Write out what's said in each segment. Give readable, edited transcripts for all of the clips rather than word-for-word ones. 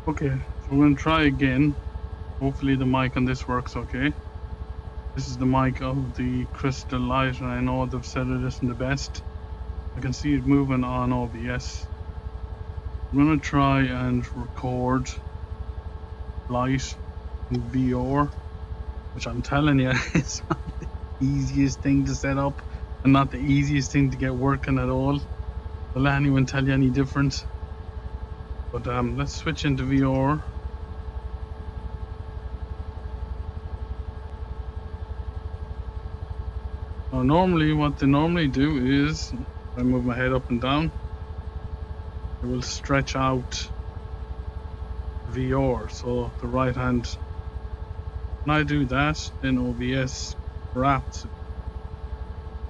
Okay, so we're gonna try again. Hopefully the mic on this works okay. This is the mic of the Crystal Light, and I know they've said it isn't the best. I can see it moving on OBS. I'm gonna try and record Light in VR, which I'm telling you is not the easiest thing to set up and not the easiest thing to get working at all. Will anyone tell you any different? But let's switch into VR. Now, normally, what they normally do is, if I move my head up and down, it will stretch out VR. So the right hand, when I do that, then OBS wraps,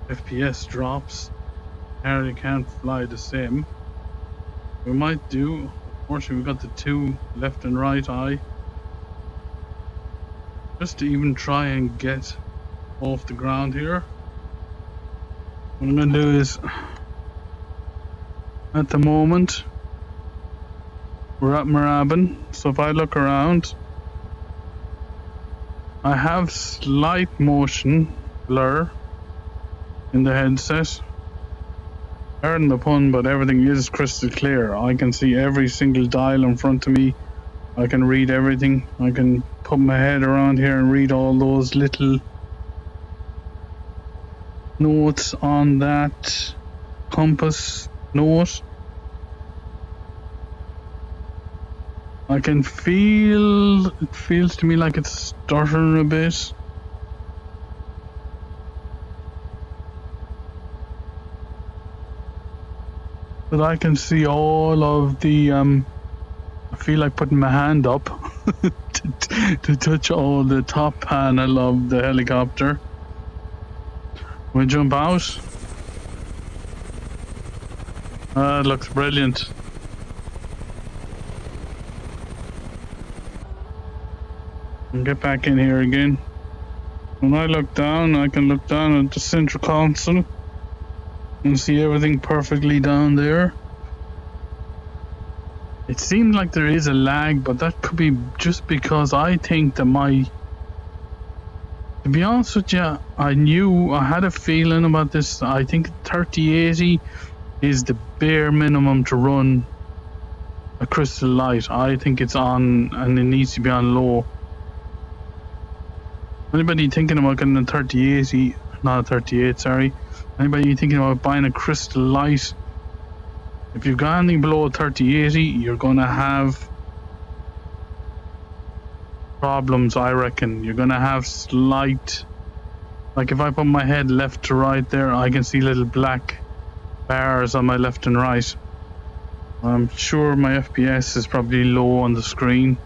FPS drops, and can't fly the same. We might do, unfortunately, we've got the two left and right eye, just to even try and get off the ground here. What I'm going to do is, at the moment, we're at Moorabbin, so if I look around, I have slight motion blur in the headset. Pardon the pun, but everything is crystal clear. I can see every single dial in front of me. I can read everything. I can put my head around here and read all those little notes on that compass note. I can feel, it feels to me like it's stuttering a bit. But I can see all of the, I feel like putting my hand up to touch all the top panel of the helicopter. We jump out. It looks brilliant. And get back in here again. When I look down, I can look down at the central console and see everything perfectly down there. It seems like there is a lag, but that could be just because I think that to be honest with you, I had a feeling about this. I think 3080 is the bare minimum to run a Crystal Light. I think it's on, and it needs to be on low. Anybody thinking about getting a 3080, not a 38, sorry. Anybody thinking about buying a Crystal Light? If you've got anything below a 3080, you're going to have problems, I reckon. You're going to have slight... Like if I put my head left to right there, I can see little black bars on my left and right. I'm sure my FPS is probably low on the screen.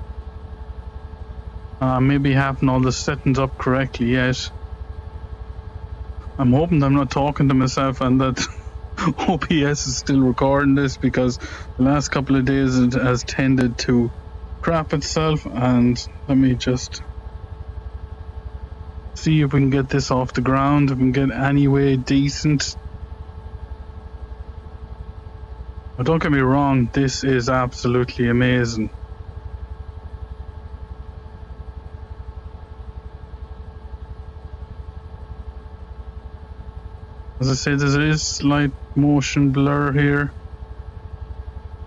Maybe haven't all the settings up correctly yet. I'm hoping I'm not talking to myself and that OBS is still recording this, because the last couple of days it has tended to crap itself. And let me just see if we can get this off the ground, if we can get any way decent. But don't get me wrong, this is absolutely amazing. As I said, there is slight motion blur here,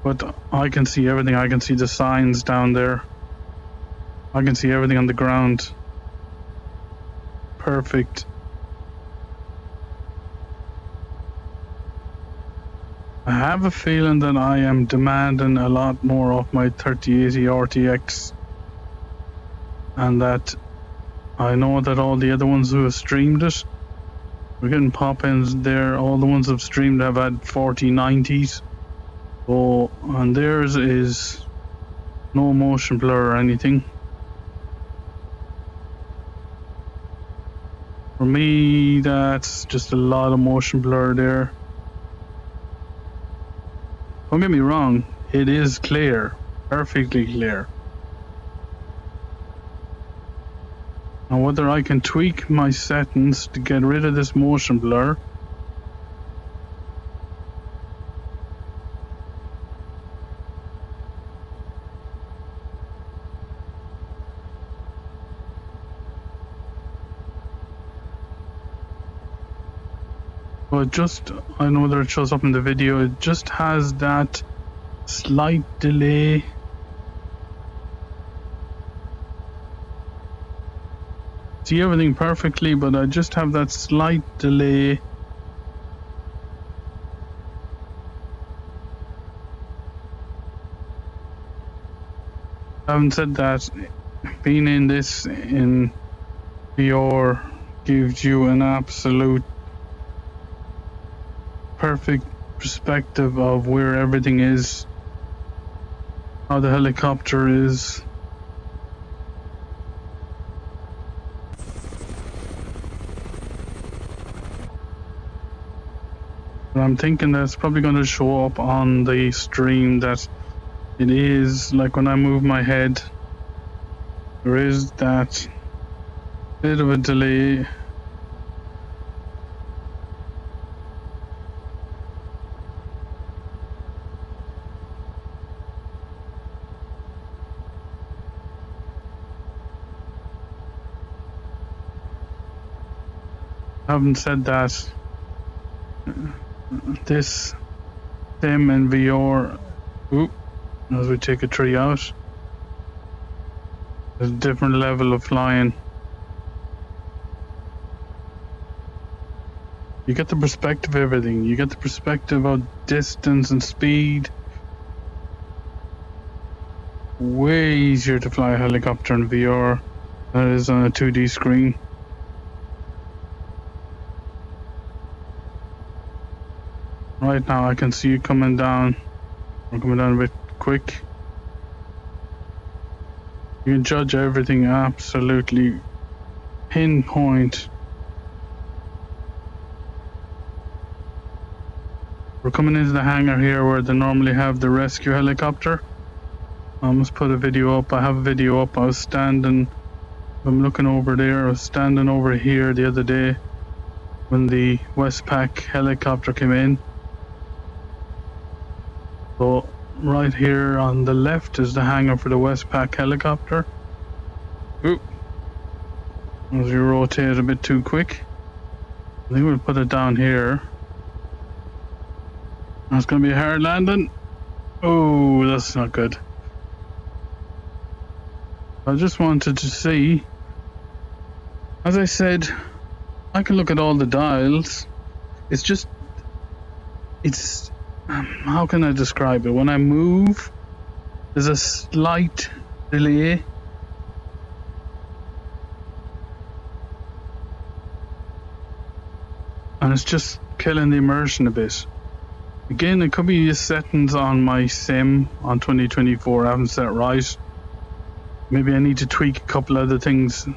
but I can see everything. I can see the signs down there. I can see everything on the ground. Perfect. I have a feeling that I am demanding a lot more of my 3080 RTX, and that I know that all the other ones who have streamed it, we're getting pop-ins there. All the ones who've streamed have had 4090s. So, and theirs is no motion blur or anything. For me, that's just a lot of motion blur there. Don't get me wrong, it is clear, perfectly clear. Now whether I can tweak my settings to get rid of this motion blur. know, I know that it shows up in the video, it just has that slight delay. See everything perfectly, but I just have that slight delay. Having said that, being in this in VR gives you an absolute perfect perspective of where everything is, how the helicopter is. But I'm thinking that it's probably going to show up on the stream that it is, like when I move my head, there is that bit of a delay. Having said that, this sim and VR, as we take a tree out, there's a different level of flying. You get the perspective of everything. You get the perspective of distance and speed. Way easier to fly a helicopter in VR than it is on a 2D screen. Right now I can see you coming down. We're coming down a bit quick. You can judge everything absolutely pinpoint. We're coming into the hangar here where they normally have the rescue helicopter. I must put a video up. I have a video up. I'm looking over there. I was standing over here the other day when the Westpac helicopter came in. So right here on the left is the hangar for the Westpac helicopter. Oop. As you rotate a bit too quick. I think we'll put it down here. That's going to be a hard landing. Oh, that's not good. I just wanted to see. As I said, I can look at all the dials. It's how can I describe it? When I move, there's a slight delay. And it's just killing the immersion a bit. Again, it could be the settings on my sim on 2024 I haven't set right. Maybe I need to tweak a couple other things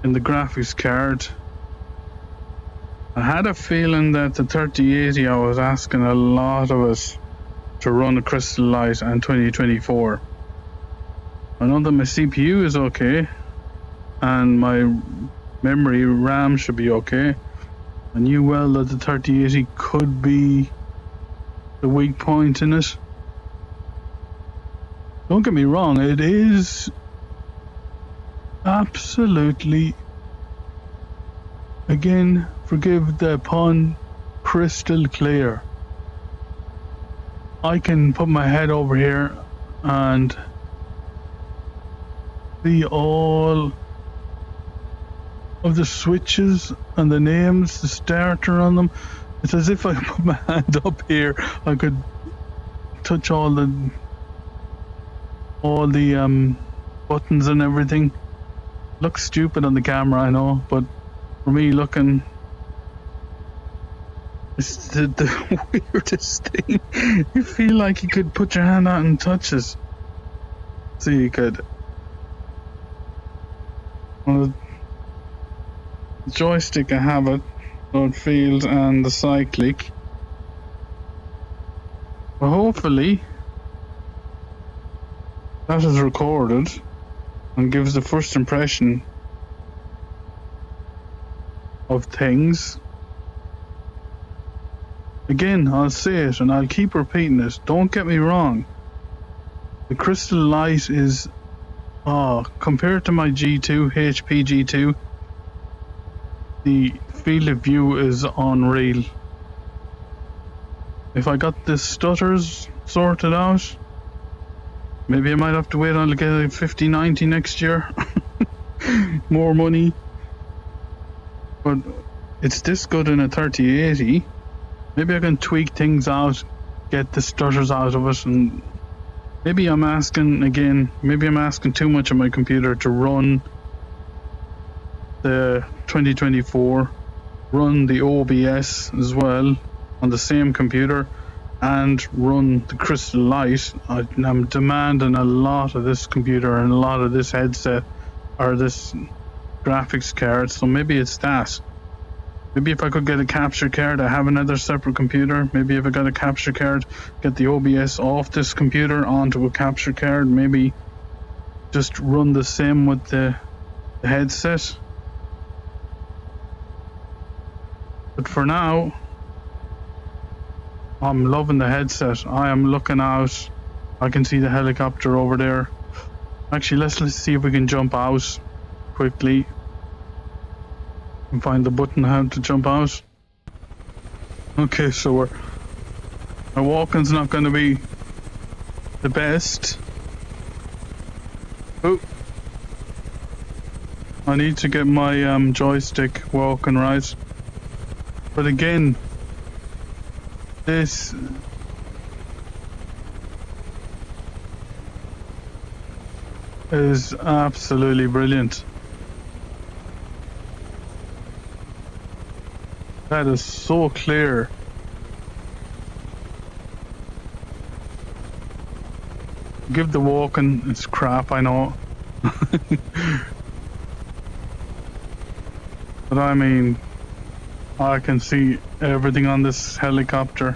in the graphics card. I had a feeling that the 3080 I was asking a lot of us to run a Crystal Light and 2024. I know that my CPU is okay and my memory RAM should be okay. I knew well that the 3080 could be the weak point in it. Don't get me wrong, it is absolutely, again, forgive the pun, crystal clear. I can put my head over here and see all of the switches and the names, the starter on them. It's as if I put my hand up here, I could touch all the buttons and everything. Looks stupid on the camera, I know, but for me looking, it's the weirdest thing. You feel like you could put your hand out and touch it. So you could. Well, the joystick, I have it, so it feels, and the cyclic. But hopefully that is recorded and gives the first impression of things. Again, I'll say it and I'll keep repeating it. Don't get me wrong. The Crystal Light is, compared to my G2, HP G2, the field of view is unreal. If I got the stutters sorted out, maybe I might have to wait until I get a 5090 next year. More money. But it's this good in a 3080. Maybe I can tweak things out, get the stutters out of it, and maybe I'm asking too much of my computer to run the 2024, run the OBS as well on the same computer, and run the Crystal Light. I'm demanding a lot of this computer and a lot of this headset or this graphics card, so maybe it's that. Maybe if I could get a capture card, I have another separate computer. Maybe if I got a capture card, get the OBS off this computer onto a capture card, maybe just run the same with the headset. But for now, I'm loving the headset. I am looking out. I can see the helicopter over there. Actually, let's see if we can jump out quickly and find the button how to jump out. Okay, so my walking's not going to be the best. Oh, I need to get my joystick walking right. But again, this is absolutely brilliant. That is so clear. Give the walking, it's crap, I know. But I mean, I can see everything on this helicopter.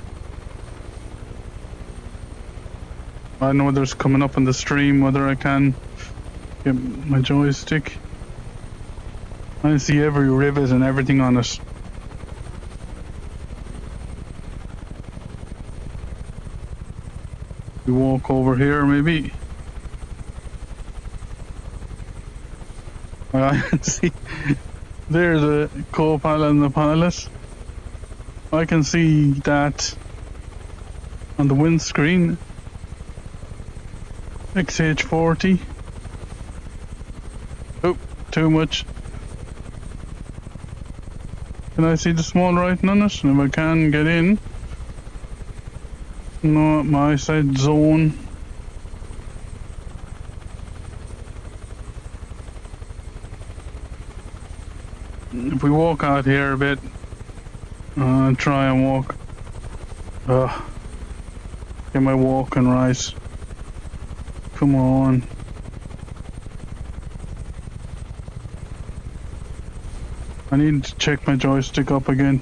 I know there's coming up on the stream whether I can get my joystick. I see every rivet and everything on it. We walk over here maybe. I can see there's the co-pilot and the pilot. I can see that on the windscreen. XH40. Oh, too much. Can I see the small writing on it? And if I can get in. No, my side zone. If we walk out here a bit, try and walk. Get my walking right. Come on. I need to check my joystick up again.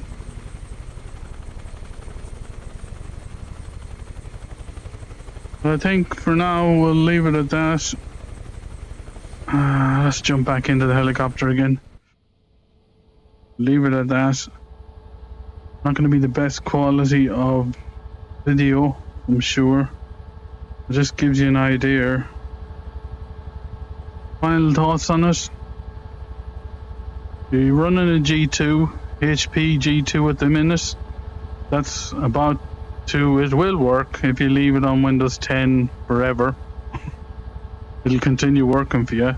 I think for now we'll leave it at that. Let's jump back into the helicopter again. Leave it at that. Not going to be the best quality of video, I'm sure. It just gives you an idea. Final thoughts on it? You're running a G2, HP G2 at the minute. That's about it will work if you leave it on Windows 10 forever. It'll continue working for you.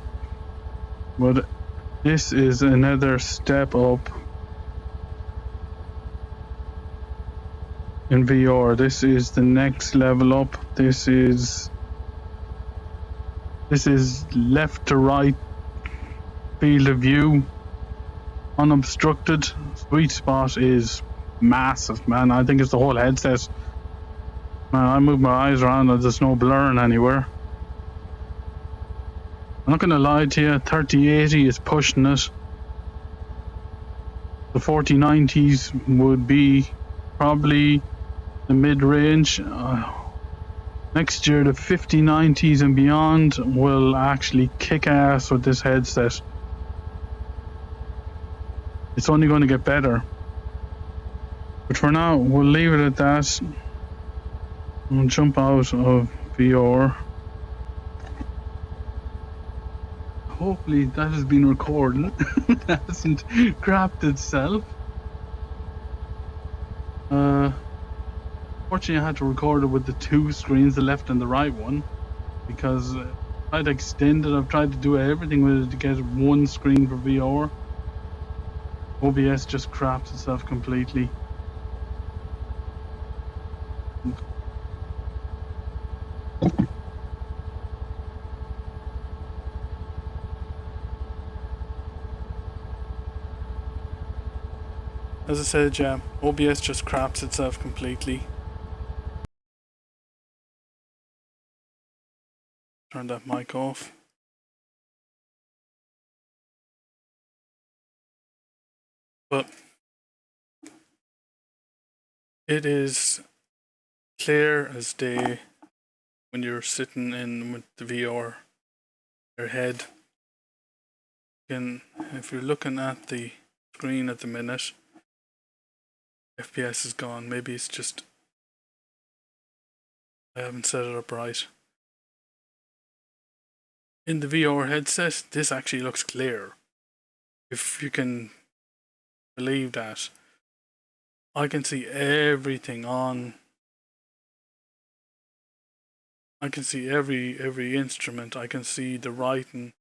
But this is another step up in VR. This is the next level up. This is left to right field of view, unobstructed. Sweet spot is massive, man. I think it's the whole headset. Man, I move my eyes around and there's no blurring anywhere. I'm not gonna lie to you, 3080 is pushing it. The 4090s would be probably the mid-range. Next year, the 5090s and beyond will actually kick ass with this headset. It's only going to get better. But for now, we'll leave it at that. I'll jump out of VR. hopefully that has been recorded. It hasn't crapped itself. Fortunately, I had to record it with the two screens, the left and the right one, because I tried to extend it. I've tried to do everything with it to get one screen for VR. OBS just craps itself completely. As I said, yeah, OBS just craps itself completely. Turn that mic off. But it is clear as day when you're sitting in with the VR, your head. And if you're looking at the screen at the minute, FPS is gone. Maybe it's just I haven't set it up right. In the VR headset, this actually looks clear. If you can believe that. I can see everything on. I can see every instrument. I can see the writing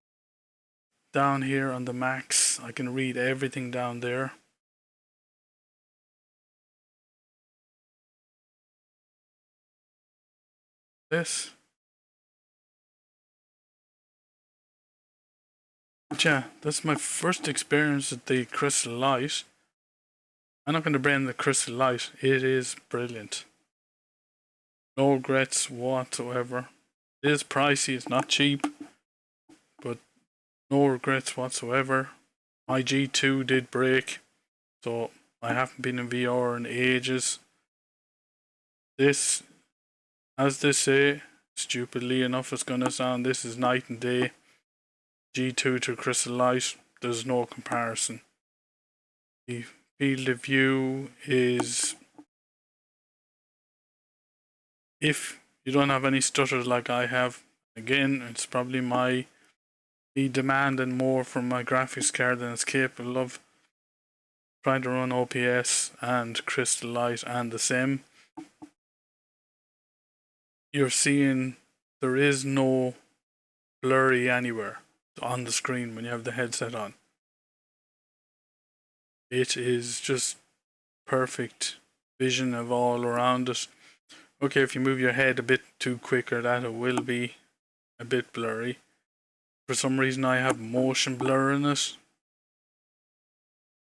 down here on the Max. I can read everything down there. This. But yeah, that's my first experience with the Crystal Light. I'm not going to blame the Crystal Light. It is brilliant. No regrets whatsoever. It is pricey, it's not cheap, but no regrets whatsoever. My G2 did break, so I haven't been in VR in ages. This, as they say, stupidly enough it's gonna sound, this is night and day. G2 to Crystal Light, there's no comparison. The field of view is, if you don't have any stutters like I have, again, it's probably me demanding more from my graphics card than it's capable of. Trying to run OPS and Crystal Light and the sim, you're seeing there is no blurry anywhere on the screen when you have the headset on. It is just perfect vision of all around it. Okay, if you move your head a bit too quicker, that it will be a bit blurry. For some reason I have motion blur in it.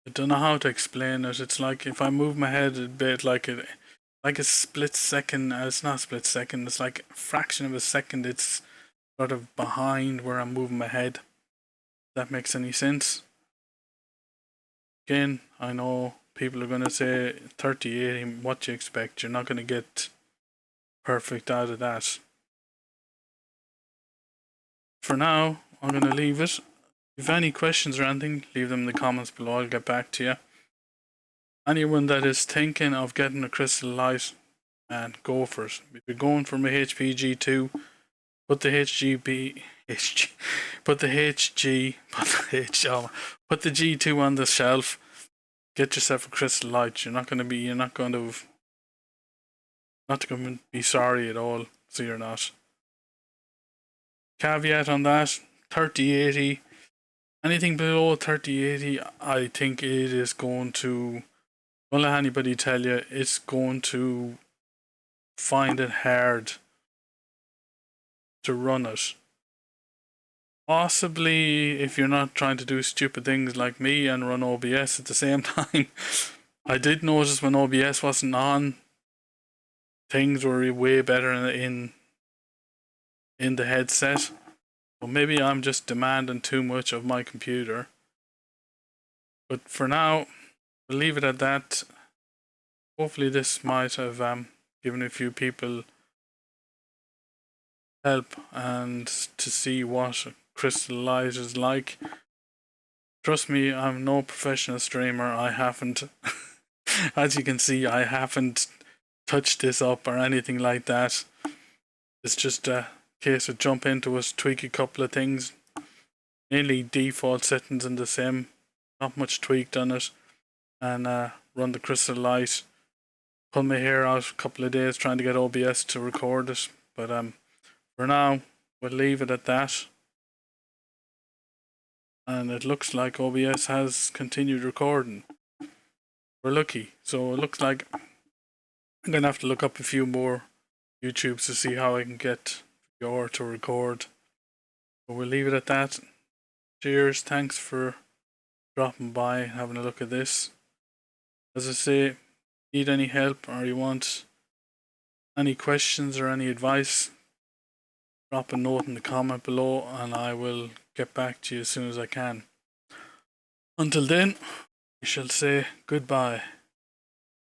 I don't know how to explain it. It's like if I move my head a bit, like a split second. It's not a split second. It's like a fraction of a second. It's sort of behind where I'm moving my head. If that makes any sense. Again, I know people are going to say 3080. What do you expect? You're not going to get perfect out of that. For now, I'm going to leave it. If any questions or anything, leave them in the comments below. I'll get back to you. Anyone that is thinking of getting a Crystal Light, and go for it. If you're going for my HP G2, put the G2 on the shelf. Get yourself a Crystal Light. You're not going to be sorry at all. So you're not. Caveat on that: 3080. Anything below 3080, I think it is going to. Don't let anybody tell you it's going to find it hard to run it. Possibly if you're not trying to do stupid things like me and run OBS at the same time. I did notice when OBS wasn't on, things were way better in the headset. Well, maybe I'm just demanding too much of my computer. But for now, we'll leave it at that. Hopefully this might have given a few people help and to see what Crystal Light is like. Trust me, I'm no professional streamer. I haven't, as you can see, I haven't touched this up or anything like that. It's just a case of jump into it, tweak a couple of things, mainly default settings in the sim, not much tweaked on it, and run the Crystal Light. Pull my hair out a couple of days trying to get OBS to record it, but for now we'll leave it at that. And it looks like OBS has continued recording. We're lucky. So it looks like I'm gonna have to look up a few more YouTubes to see how I can get VR to record. But we'll leave it at that. Cheers, thanks for dropping by and having a look at this. As I say, need any help or you want any questions or any advice, drop a note in the comment below and I will get back to you as soon as I can. Until then, I shall say goodbye.